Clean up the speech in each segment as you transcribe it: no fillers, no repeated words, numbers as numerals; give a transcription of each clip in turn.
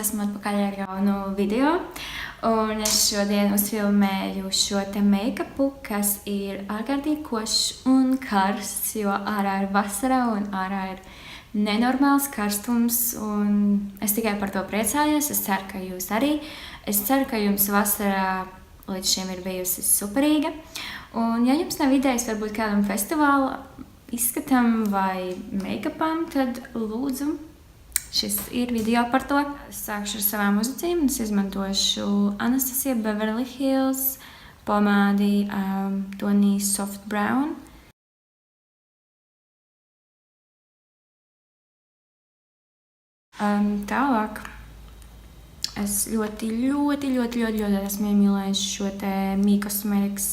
esmu atpakaļ ar jaunu video, un es šodien uzfilmēju šo te make-upu, kas ir ārkārtīgi košs un karsts, jo ārā ir vasara un ārā ir nenormāls karstums, un es tikai par to priecājos. Es ceru, ka jūs arī. Es ceru, ka jums vasarā līdz šim ir bijusi superīga. Un ja jums nav idejas varbūt kādam festivāla izskatam vai make-upam, tad lūdzu, šis ir video par to. Es sākšu ar savām uzacīm, un es izmantošu Anastasia Beverly Hills pomādi tonī Soft Brown. Tālāk es ļoti esmu iemīlējis šo te Me Cosmetics.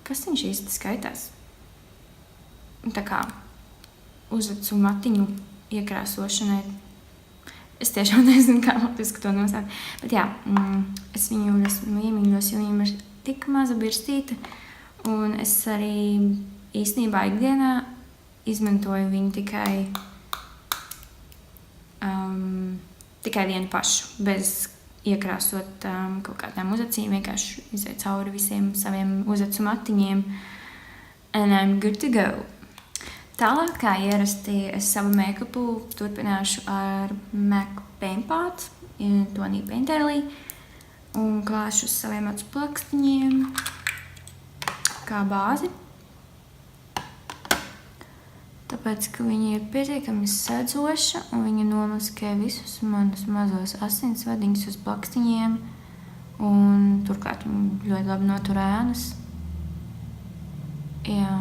Kas viņš īsti skaitās? Tā kā uzacu matiņu iekrāsošanai. Es tiešām nezinu, kā latviski to nosaukt. Bet jā, es viņu esmu iemīļos, jo viņam ir tik maza birstīte. Un es arī īstenībā ikdienā izmantoju viņu tikai vienu pašu, bez iekrāsot kaut kādām uzacīm, vienkārši iziet cauri visiem saviem uzacu matiņiem. And I'm good to go. Tālāk, kā ierasti, es savu make-upu turpināšu ar MAC Paint Pot, tonī Painterly, un klāšu uz saviem acu plakstiņiem kā bāzi. Tāpēc, ka viņa ir pietiekami sedzoša, un viņa nomaskē visus manus mazos asinsvadiņus uz plakstiņiem, un turklāt viņa ļoti labi notur ēnas. Jā,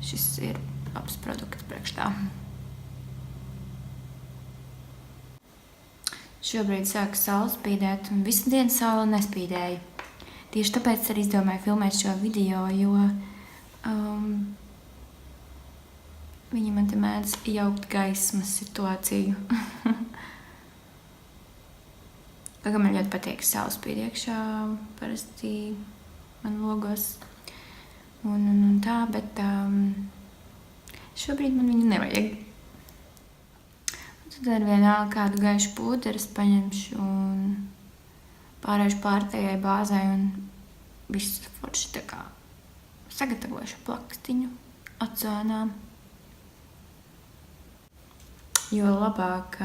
šis ir labs produkts priekš tā. Šobrīd sāk saule spīdēt, un visu dienu saule nespīdēja. Tieši tāpēc arī izdomāju filmēt šo video, jo viņa man te mēdz jaukt gaismas situāciju. Kā man ļoti patīk saule spīd iekšā, parasti man logos un tā, bet šobrīd man viņu nevajag. Tad ar vienalga kādu gaišu pūderi es paņemšu un pārēšu pārējai bāzai un visu forši tā kā sagatavošu plakstiņu atsēnām. Jo labāk,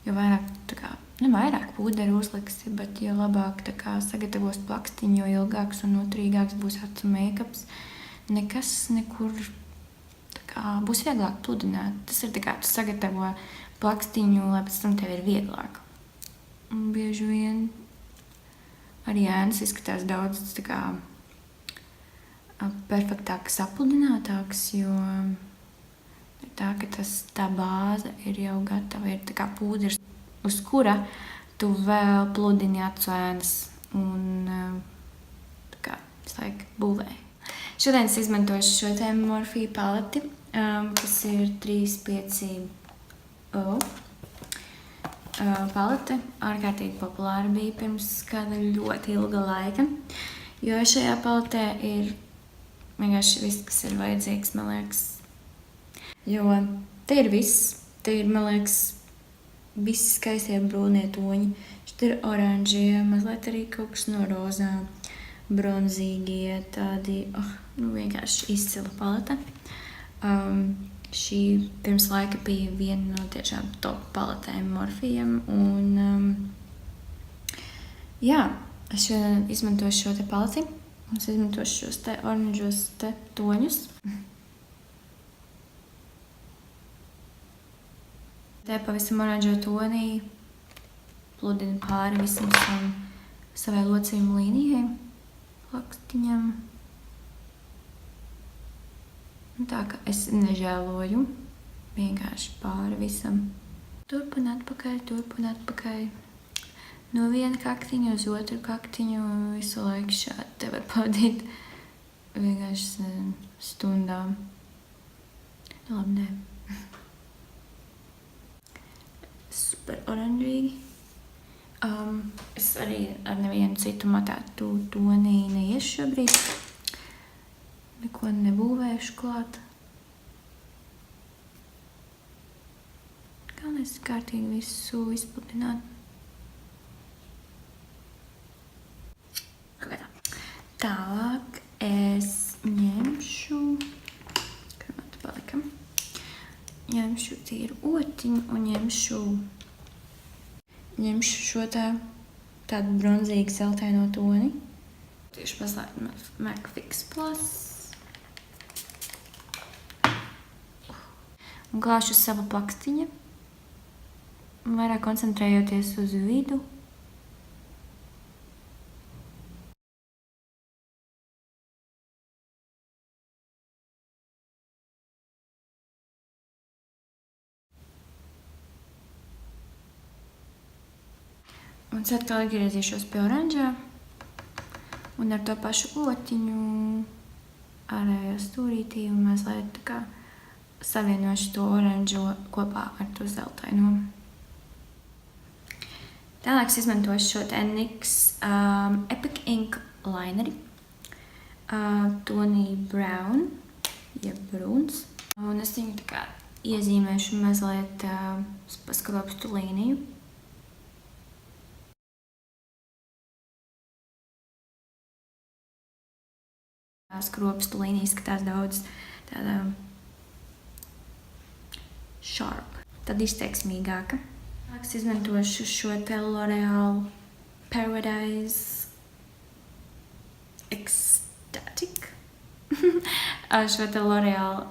jo vairāk tā kā, ne vairāk pūderi uzliksi, bet jo labāk tā kā sagatavos plakstiņu, jo ilgāks un noturīgāks būs acu make-ups. Nekas nekur būs vieglāk pludināt. Tas ir tā kā tu sagatavo plakstiņu, lai pēc tam tev ir vieglāk. Un bieži vien arī ēnas izskatās daudz tā kā perfektāk sapludinātāks, jo ir tā, ka tā bāze ir jau gatava, ir tā kā pūders, uz kura tu vēl pludini acu ēnas un tā kā visu laiku būvē. Šodien es izmantošu šo te Morphe paleti, kas ir 350 palete. Ārkārtīgi populāra bija pirms kāda ļoti ilga laika, jo šajā paletē ir vienkārši viss, kas ir vajadzīgs, man liekas. Jo te ir viss, te ir, man liekas, visi skaistie brūnie toņi. Šeit ir oranžie, mazliet arī kaut kas no rozām, bronzīgie, tādi, vienkārši izcila palete. Šī pirms laika bija viena no tiešām top paletēm Morphiem, un jā, es šodien izmantošu šo te paleti, un es izmantošu šos te oranžos te toņus. Te pavisam oranžo tonī pludinu pāri visam savai locījuma līnijai, plakstiņam. Tā ka es nežēloju, vienkārši pāri visam. Turp un atpakaļ. No viena kaktiņa uz otru kaktiņu, visu laiku šādi te var pavadīt vienkārši stundām. Labi, nē. Super oranžīgi. Es arī ar nevienu citu matētu tonī neiešu šobrīd. Neko nebūvēšu klāt. Galvenais kārtīgi visu izplatināt. Tālāk es ņemšu, kur man te palika, ņemšu tīru otiņu un ņemšu šo tādu bronzīgu zeltaino toni. Tieši paslēgt MAC Fix Plus. Un glāšu savu plakstiņu, vairāk koncentrējoties uz vidu. Un es atkal atgriezīšos pie oranžā un ar to pašu otiņu ārējā stūrītī un mazliet tā kā savienošu to oranžo kopā ar to zeltaino. Tālāk es izmantošu šo te NYX Epic Ink lineri, tonī brown, jeb brūns. Un es viņu tā kā iezīmēšu mazliet pa skropstu līniju. Skropstu līnija izskatās daudz tāda sharp, tad izteiksmīgāka. Es izmantošu šo te L'Oreal Paradise Ecstatic. Šo te L'Oreal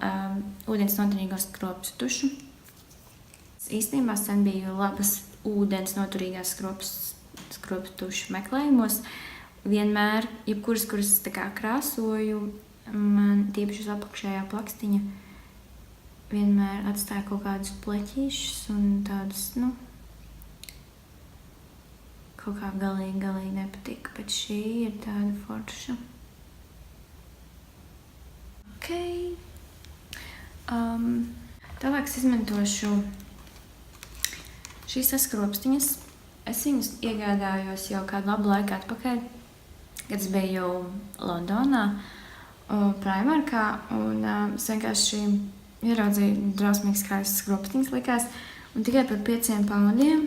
ūdens noturīgo skropstu tušu. Īstenībā sen biju labas ūdens noturīgās skropstu tušu meklējumos. Vienmēr, jebkuras, kuras tā kā krāsoju, man tieši uz apakšējā plakstiņa vienmēr atstāja kaut kādus pleķīšus un tādus, kaut kā galīgi nepatika, bet šī ir tāda forša. Ok. Tālāk es izmantošu šīs skropstiņas. Es viņus iegādājos jau kādu labu laiku atpakaļ, kad es biju Londonā, Primarkā, un es vienkārši ieraudzīju drausmīgi skaistas skropstiņas likās, un tikai par 5 poundiem,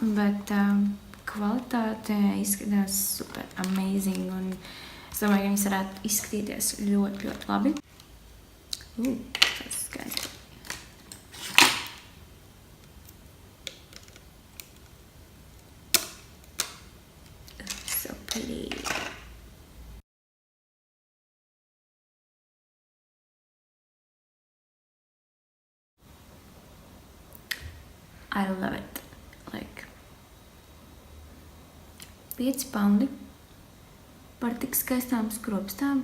bet kvalitāte izskatās super amazing, un es domāju, ka viņas varētu izskatīties ļoti, ļoti labi. Tas skaisti. So pretty. I love it. Like 5 poundi par tik skaistām skropstām.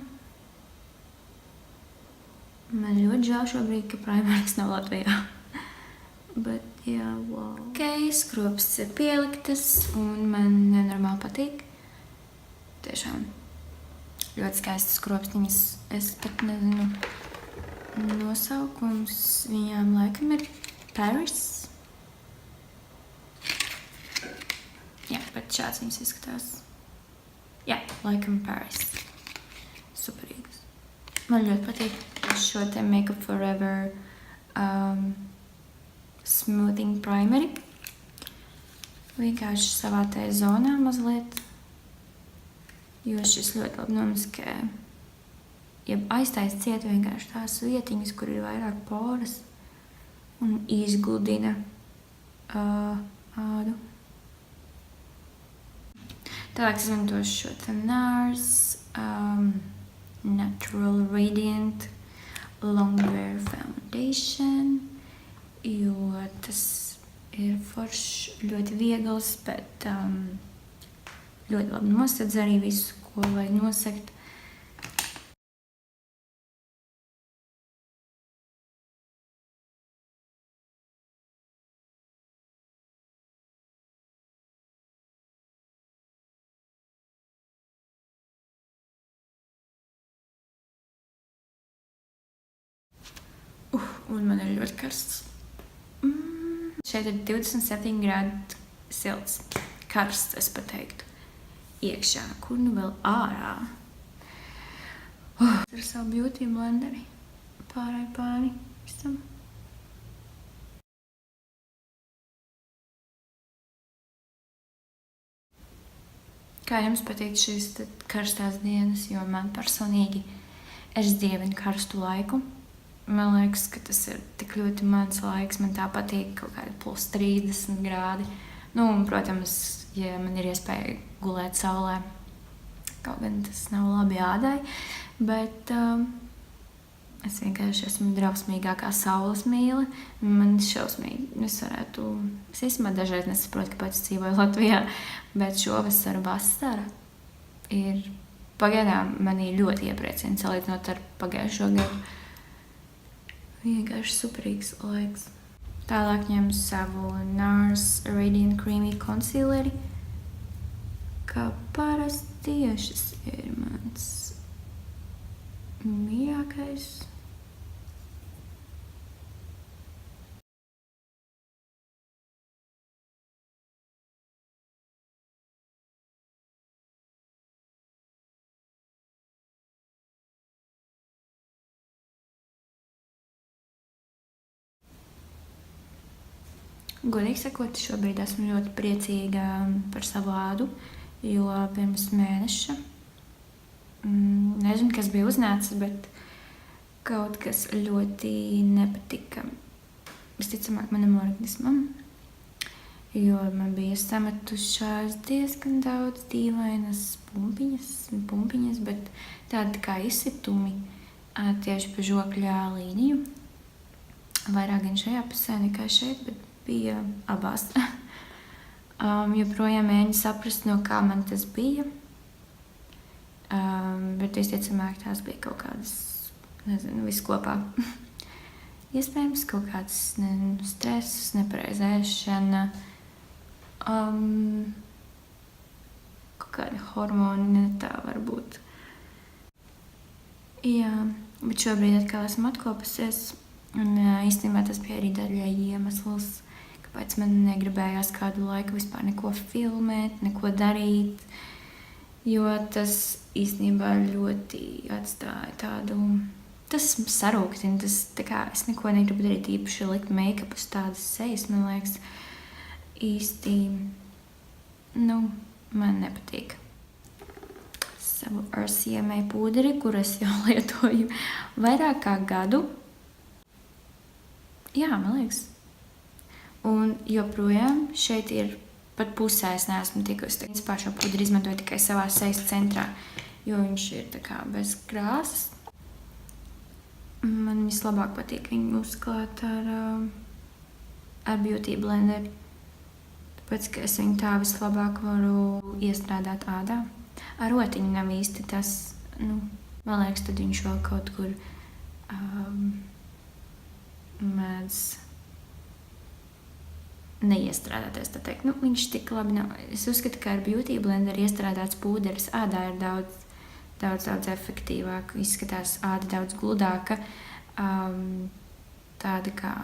Man ļoti žēl šobrīd, ka Primarks nav Latvijā. Bet, jā, wow. Ok, skropsts ir pieliktas un man nenormāli patīk. Tiešām ļoti skaistas skropstiņas. Es pat nezinu nosaukums. Viņām laikam ir Paris. Jā, bet šāds viņas izskatās. Jā, laikam Paris. Superīgas. Man ļoti patīk šo te Makeup Forever Smoothing Primeri. Vienkārši savā te zonā mazliet. Jo šis ļoti labi nomaskē. Ja aiztais ciet vienkārši tās vietiņas, kur ir vairāk poras un izgludina ādu. Tālāk es izmantošu šo te NARS Natural Radiant Longwear Foundation, jo tas ir foršs, ļoti viegls, bet ļoti labi nosedz arī visu, ko vajag nosegt. Un man ir ļoti karsts. Šeit ir 27 grādi silts. Karsts, es pateiktu. Iekšā, kur nu vēl ārā. Ar savu beauty blenderi. Pāri. Visam. kā jums patīk šīs karstās dienas, jo man personīgi es dievinu karstu laiku. Man liekas, ka tas ir tik ļoti mans laiks, man tā patīk kaut kādi plus 30 grādi. Nu, un, protams, ja man ir iespēja gulēt saulē, kaut gan tas nav labi ādai, bet es vienkārši esmu drausmīgākā saules mīle. Man šausmīgi, es īstenībā dažreiz nesaprotu, kāpēc es dzīvoju Latvijā, bet šovasar vasara ir pagaidām manī ļoti iepriecina, salīdzinot ar pagājušo gadu. Vienkārši superīgs laiks. Tālāk ņemu savu NARS Radiant Creamy Concealeri. Kā parasti šis ir mans mīļākais. Godīgi sakot, šobrīd esmu ļoti priecīga par savu ādu, jo pirms mēneša, nezinu, kas bija uznācis, bet kaut kas ļoti nepatika. Visticamāk manam organismam, jo man bija sametušās diezgan daudz dīvainas pumpiņas, bet tādi kā izsitumi tieši pa žokļa līniju. Vairāk gan šajā pusē nekā šeit, bet bija abās. Joprojām mēģinu saprast, no kā man tas bija. Bet visticamāk tās bija kaut kādas, nezinu, viss kopā. Iespējams, kaut kāds stress, nepareiza ēšana, kaut kādi hormoni, tā var būt. Jā, bet šobrīd atkal esmu atkopusies. Un īstenībā tas bija arī daļai iemesls, kāpēc man negribējās kādu laiku vispār neko filmēt, neko darīt, jo tas īstenībā ļoti atstāja tādu, tas sarūktina, tas tā kā es neko negribu darīt, īpaši likt make-up uz tādas sejas, man liekas, īsti, man nepatīk. Savu RCMA pūderi, kur es jau lietoju vairāk kā gadu. Jā, man liekas. Un joprojām šeit ir pat pusē, es neesmu tikusi. Vispār šo pudri izmantoju tikai savā sejas centrā, jo viņš ir tā kā bez krāsas. Man vislabāk patīk viņu uzklāt ar Beauty Blender, tāpēc, ka es viņu tā vislabāk varu iestrādāt ādā. Ar rotiņu nav īsti tas, man liekas, tad viņš vēl kaut kur mēdz neiestrādāties, tā teikt. Viņš tik labi nav. Es uzskatu, ka ar Beauty Blender iestrādāts pūderis ādā ir daudz efektīvāk. Izskatās āda daudz gludāka. Tāda kā,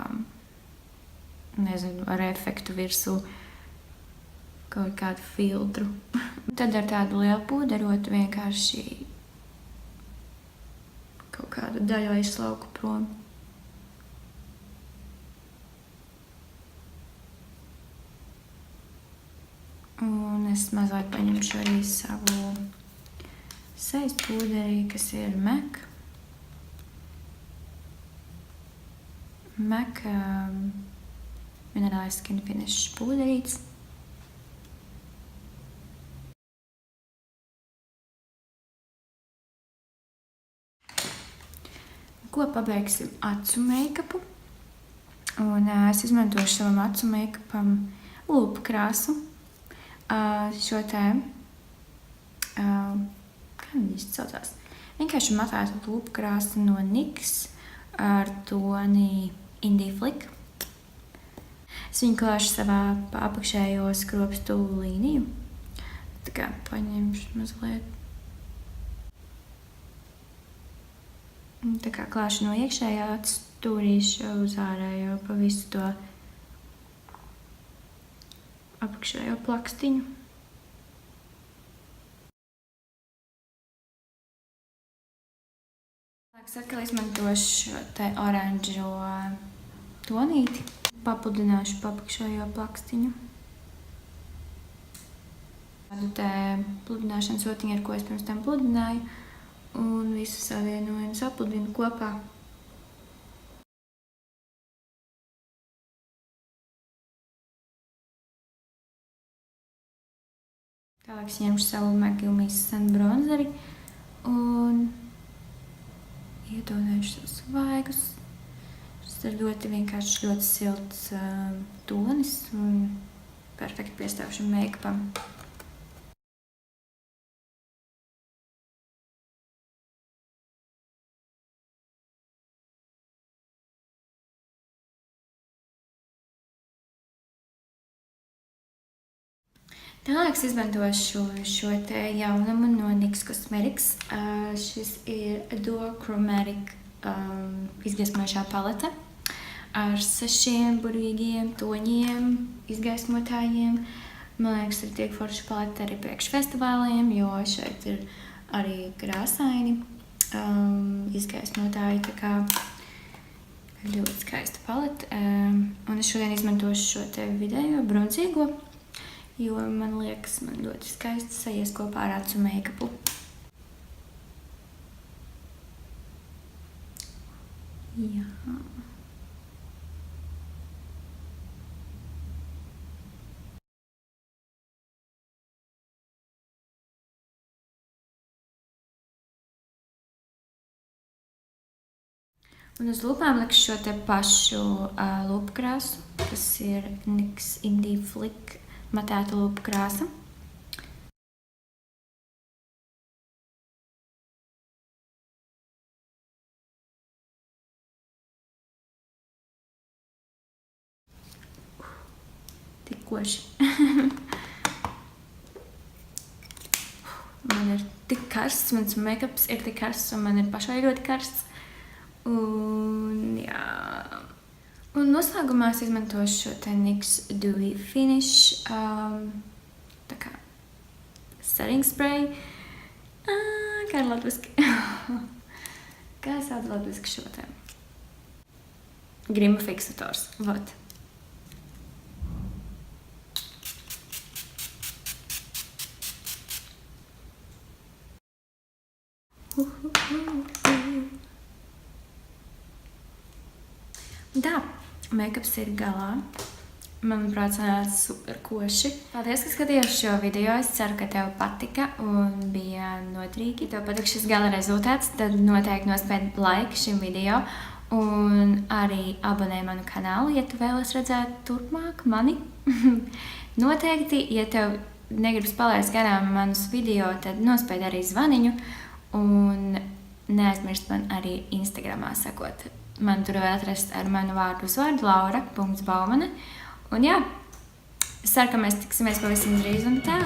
nezinu, ar efektu virsū kaut kādu filtru. Tad ar tādu lielu pūderotu vienkārši kaut kādu daļu aizslauku prom. Un es mazliet paņemšu arī savu sejas pūderi, kas ir MAC. MAC Mineralized Skin Finish pūderītis. Ko pabeigsim acu make-upu. Un es izmantošu savam acu make-upam lūpu krāsu. Šo te, kā viņi īsti saucās? Vienkārši matēta lūpu krāsa no NYX ar toni Indie Flick. Es viņu klāšu savā apakšējo skropstu līniju. Tā kā paņemšu mazliet. Tā kā klāšu no iekšējā, atstūrīšu uz ārējo pa visu to apakšējo plakstiņu. Es atkal izmantošu šo te oranžo tonīti. Papludināšu pa apakšējo plakstiņu. Tādu te pludināšanas otiņu, ar ko es pirms tam pludināju, un visu savienoju un sapludinu kopā. Tālāk es ņemšu savu McGill Miss Sun bronzeri un ietonēšu savus vaigus. Šis ir ļoti vienkārši, ļoti silts tonis un perfekti piestāv šim make-upam. Tālāk es izmantošu šo te jaunumu no NYX Cosmetics. Šis ir Duochromatic izgaismojošā palete ar 6 burvīgiem toņiem, izgaismotājiem. Man liekas, ir tiek forša palete arī priekš festivāliem, jo šeit ir arī krāsaini izgaismotāji, tā kā ļoti skaista palete. Un es šodien izmantošu šo te vidējo bronzīgo, jo man liekas, man ļoti skaisti sajies kopā ar acu make-upu. Jā. Un uz lūpām likšu šo te pašu lūpu krāsu, kas ir NYX Indie Flick matēta lūpu krāsa. Tik koši. Man ir tik karsts, mans make-ups ir tik karsts, un man ir pašai ļoti karsts. Un jā. Un noslēgumā es izmantošu šo te NYX Dewy Finish tā kā setting spray. Kā ir latviski? Kā sauc latviski šo te? Grima fiksators. Vot. Tā, make-ups ir galā. Manuprāt, sanāca super koši. Paldies, ka skatījies šo video. Es ceru, ka tev patika un bija noderīgi. Tev patika šis gala rezultāts, tad noteikti nospied like šim video un arī abonē manu kanālu, ja tu vēlies redzēt turpmāk mani. Noteikti, ja tev negribas palaist garām manus video, tad nospied arī zvaniņu un neaizmirst man arī Instagramā sekot. Man tur var atrast ar manu vārdu uzvārdu Laura.Baumane. Un jā, es ceru, ka mēs tiksimies pavisam drīz un tā.